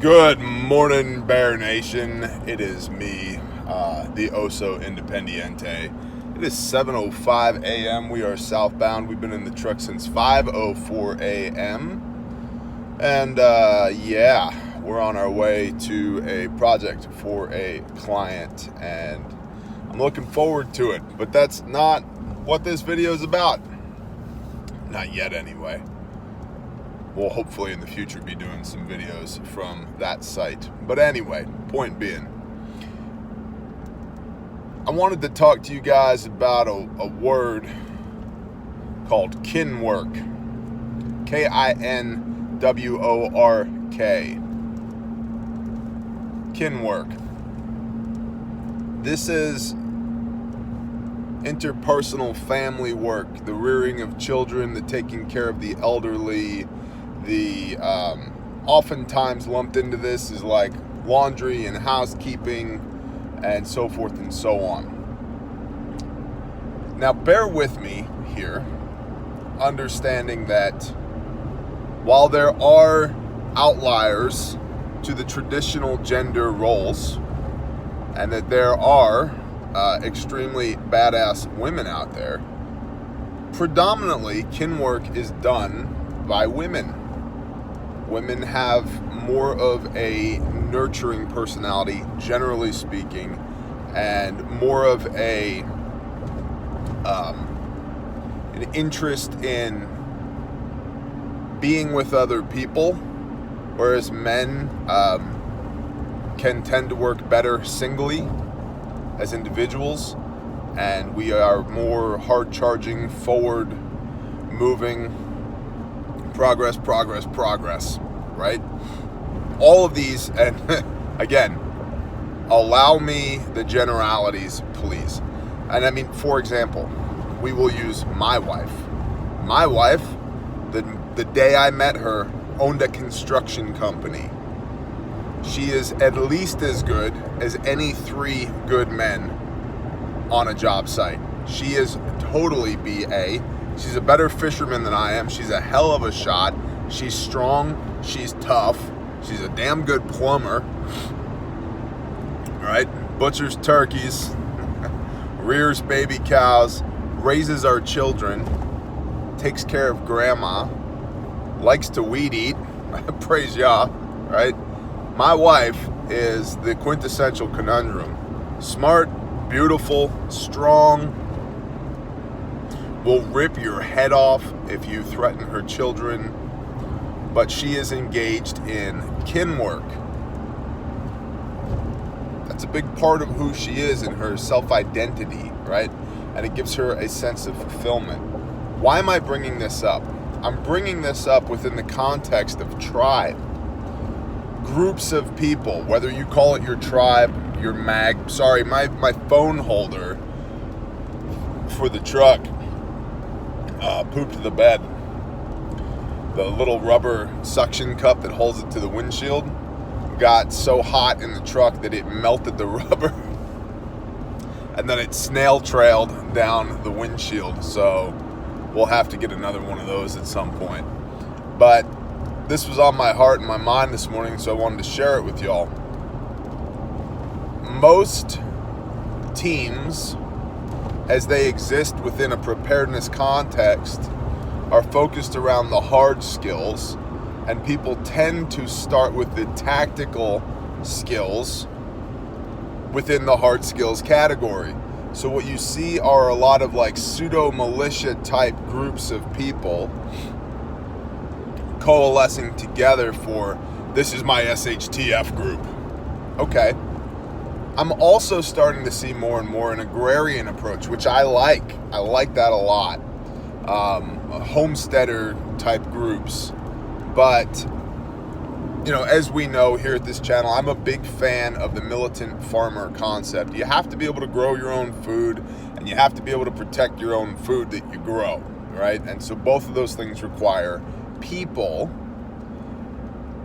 Good morning, Bear Nation. It is me, the Oso Independiente. It is 7:05 a.m. We are southbound. We've been in the truck since 5:04 a.m. And yeah, we're on our way to a project for a client, and I'm looking forward to it. But that's not what this video is about. Not yet, anyway. We'll hopefully in the future be doing some videos from that site. But anyway, point being, I wanted to talk to you guys about a word called Kinwork. Kinwork. Kinwork. This is interpersonal family work, the rearing of children, the taking care of the elderly. The oftentimes lumped into this is like laundry and housekeeping and so forth and so on. Now bear with me here, understanding that while there are outliers to the traditional gender roles and that there are extremely badass women out there, predominantly Kinwork is done by women. Women have more of a nurturing personality, generally speaking, and more of an interest in being with other people, whereas men can tend to work better singly as individuals, and we are more hard-charging, forward-moving, progress, right? All of these, and again, allow me the generalities, please. And I mean, for example, we will use my wife. My wife, the day I met her, owned a construction company. She is at least as good as any three good men on a job site. She is totally BA. She's a better fisherman than I am. She's a hell of a shot. She's strong. She's tough. She's a damn good plumber. Right? Butchers turkeys. Rears baby cows. Raises our children. Takes care of grandma. Likes to weed eat. Praise Yah. Right? My wife is the quintessential conundrum. Smart, beautiful, strong. Will rip your head off if you threaten her children, but she is engaged in kinwork. That's a big part of who she is in her self-identity, right? And it gives her a sense of fulfillment. Why am I bringing this up? I'm bringing this up within the context of tribe. Groups of people, whether you call it your tribe, your my phone holder for the truck pooped the bed. The little rubber suction cup that holds it to the windshield got so hot in the truck that it melted the rubber and then it snail trailed down the windshield. So we'll have to get another one of those at some point. But this was on my heart and my mind this morning, so I wanted to share it with y'all. Most teams, as they exist within a preparedness context, are focused around the hard skills, and people tend to start with the tactical skills within the hard skills category. So what you see are a lot of like pseudo-militia type groups of people coalescing together for, this is my SHTF group. Okay. I'm also starting to see more and more an agrarian approach, which I like. I like that a lot. Homesteader type groups. But, you know, as we know here at this channel, I'm a big fan of the militant farmer concept. You have to be able to grow your own food, and you have to be able to protect your own food that you grow, right? And so both of those things require people.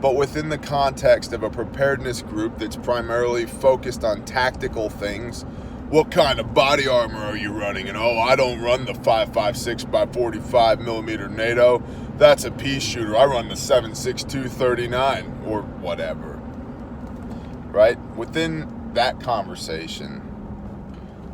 But within the context of a preparedness group that's primarily focused on tactical things, what kind of body armor are you running? And oh, I don't run the 5.56 by 45 millimeter NATO. That's a pea shooter. I run the 7.62 39 or whatever. right? Within that conversation,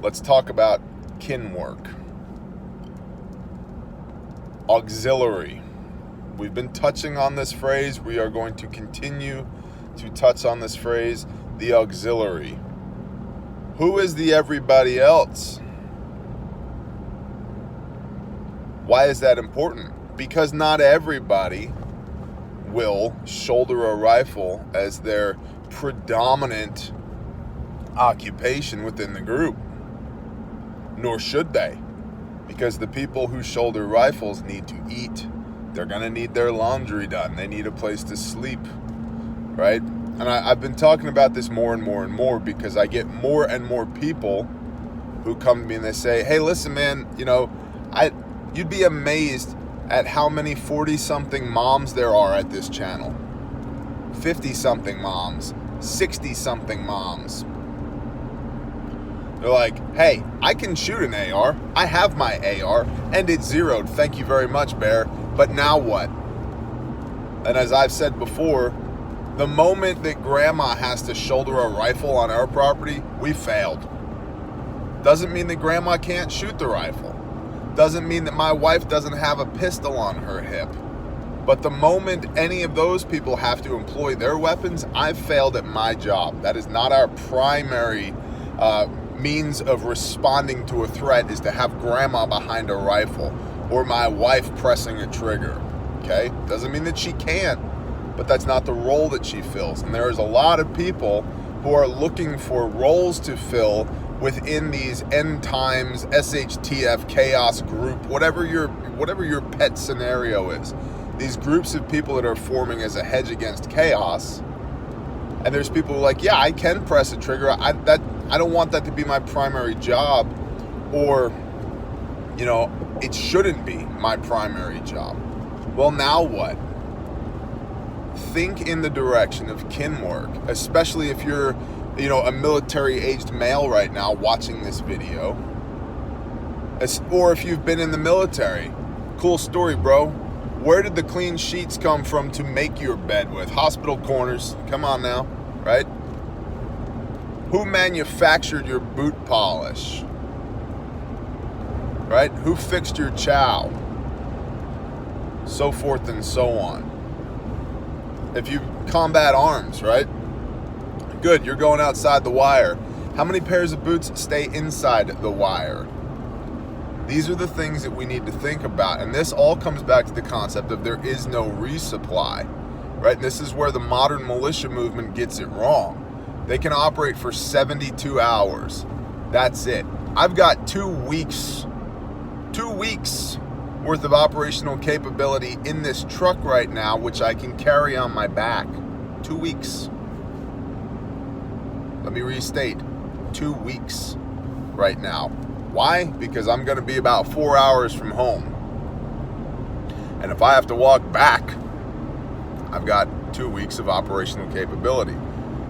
let's talk about Kinwork. Auxiliary. We've been touching on this phrase. We are going to continue to touch on this phrase, the auxiliary. Who is the everybody else? Why is that important? Because not everybody will shoulder a rifle as their predominant occupation within the group. Nor should they. Because the people who shoulder rifles need to eat. They're going to need their laundry done. They need a place to sleep, right? And I've been talking about this more and more and more because I get more and more people who come to me and they say, hey, listen, man, you'd be amazed at how many 40-something moms there are at this channel. 50-something moms, 60-something moms. They're like, hey, I can shoot an AR. I have my AR, and it's zeroed. Thank you very much, Bear. But now what? And as I've said before, the moment that grandma has to shoulder a rifle on our property, we failed. Doesn't mean that grandma can't shoot the rifle. Doesn't mean that my wife doesn't have a pistol on her hip. But the moment any of those people have to employ their weapons, I've failed at my job. That is not our primary means of responding to a threat, is to have grandma behind a rifle or my wife pressing a trigger. Okay? Doesn't mean that she can't, but that's not the role that she fills. And there is a lot of people who are looking for roles to fill within these end times SHTF chaos group, whatever your pet scenario is. These groups of people that are forming as a hedge against chaos. And there's people who are like, yeah, I can press a trigger. I don't want that to be my primary job, or, it shouldn't be my primary job. Well, now what? Think in the direction of Kinwork, especially if you're, a military-aged male right now watching this video, or if you've been in the military. Cool story, bro. Where did the clean sheets come from to make your bed with? Hospital corners. Come on now, right? Who manufactured your boot polish? Right? Who fixed your chow? So forth and so on. If you combat arms, right? Good, you're going outside the wire. How many pairs of boots stay inside the wire? These are the things that we need to think about. And this all comes back to the concept of there is no resupply, right? And this is where the modern militia movement gets it wrong. They can operate for 72 hours. That's it. I've got 2 weeks worth of operational capability in this truck right now, which I can carry on my back. 2 weeks. Let me restate, 2 weeks right now. Why? Because I'm going to be about 4 hours from home. And if I have to walk back, I've got 2 weeks of operational capability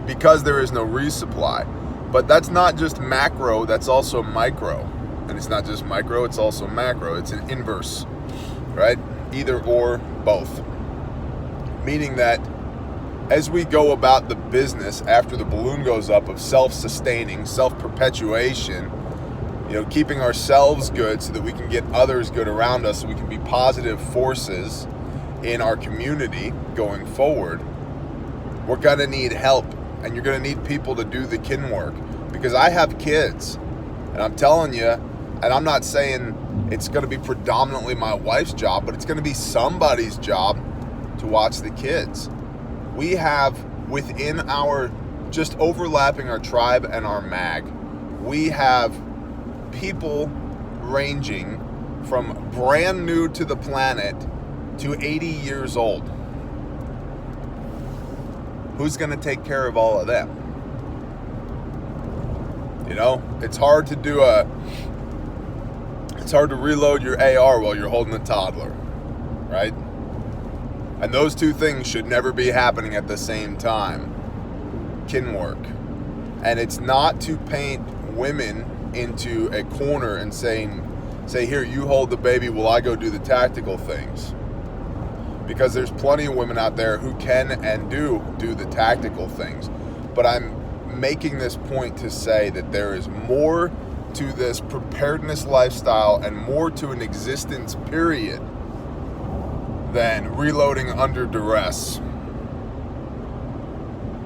because there is no resupply. But that's not just macro, that's also micro. And it's not just micro, it's also macro. It's an inverse, right? Either or, both. Meaning that as we go about the business after the balloon goes up of self-sustaining, self-perpetuation, keeping ourselves good so that we can get others good around us, so we can be positive forces in our community going forward, we're going to need help. And you're going to need people to do the kin work. Because I have kids. And I'm telling you, and I'm not saying it's going to be predominantly my wife's job, but it's going to be somebody's job to watch the kids. We have within our, just overlapping our tribe and our mag, we have people ranging from brand new to the planet to 80 years old. Who's going to take care of all of them? It's hard to it's hard to reload your AR while you're holding a toddler, right? And those two things should never be happening at the same time. Kinwork. And it's not to paint women into a corner and say, here, you hold the baby while I go do the tactical things. Because there's plenty of women out there who can and do the tactical things. But I'm making this point to say that there is more to this preparedness lifestyle and more to an existence period than reloading under duress,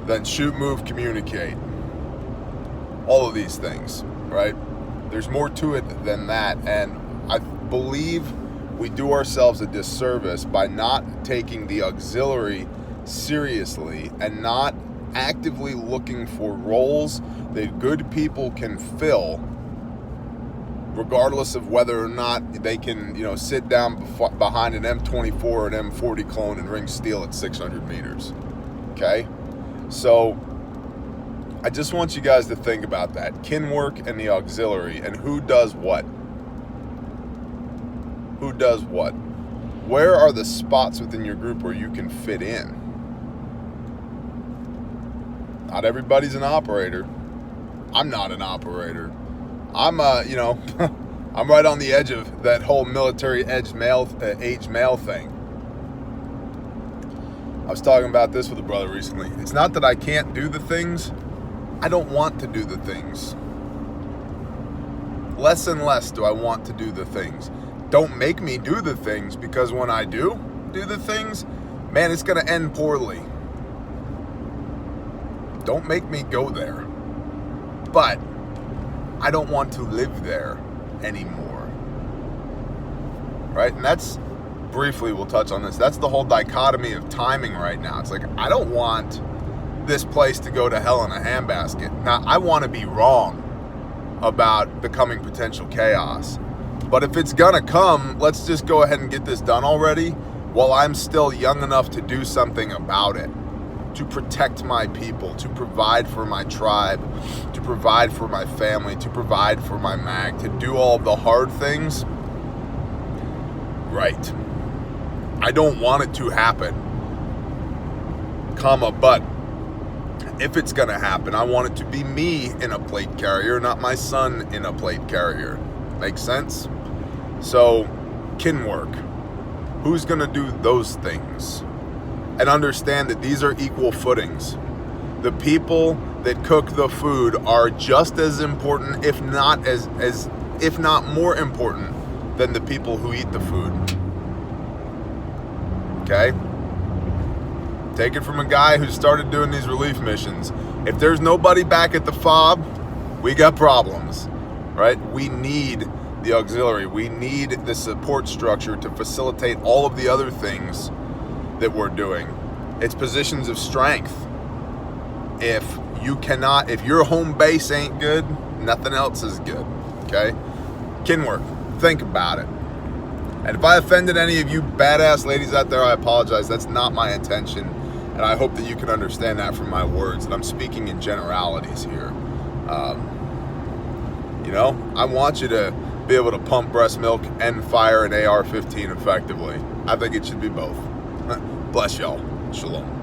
than shoot, move, communicate. All of these things, right? There's more to it than that, and I believe we do ourselves a disservice by not taking the auxiliary seriously and not actively looking for roles that good people can fill, regardless of whether or not they can, sit down behind an M24 or an M40 clone and ring steel at 600 meters. Okay? So I just want you guys to think about that. Kinwork and the auxiliary, and who does what. Who does what? Where are the spots within your group where you can fit in? Not everybody's an operator. I'm not an operator. I'm I'm right on the edge of that whole military age male thing. I was talking about this with a brother recently. It's not that I can't do the things. I don't want to do the things. Less and less do I want to do the things. Don't make me do the things, because when I do the things, man, it's going to end poorly. Don't make me go there. But I don't want to live there anymore. Right? And that's, briefly we'll touch on this, that's the whole dichotomy of timing right now. It's like, I don't want this place to go to hell in a handbasket. Now, I want to be wrong about the coming potential chaos. But if it's gonna come, let's just go ahead and get this done already while I'm still young enough to do something about it, to protect my people, to provide for my tribe, to provide for my family, to provide for my mag, to do all the hard things. Right. I don't want it to happen, but if it's gonna happen, I want it to be me in a plate carrier, not my son in a plate carrier. Make sense? So, Kinwork. Who's going to do those things? And understand that these are equal footings. The people that cook the food are just as important, if not more important, than the people who eat the food. Okay? Take it from a guy who started doing these relief missions. If there's nobody back at the fob, we got problems. Right? We need the auxiliary. We need the support structure to facilitate all of the other things that we're doing. It's positions of strength. If your home base ain't good, nothing else is good. Okay? Kinwork, think about it. And if I offended any of you badass ladies out there, I apologize. That's not my intention. And I hope that you can understand that from my words, that I'm speaking in generalities here. I want you to be able to pump breast milk and fire an AR-15 effectively. I think it should be both. Bless y'all. Shalom.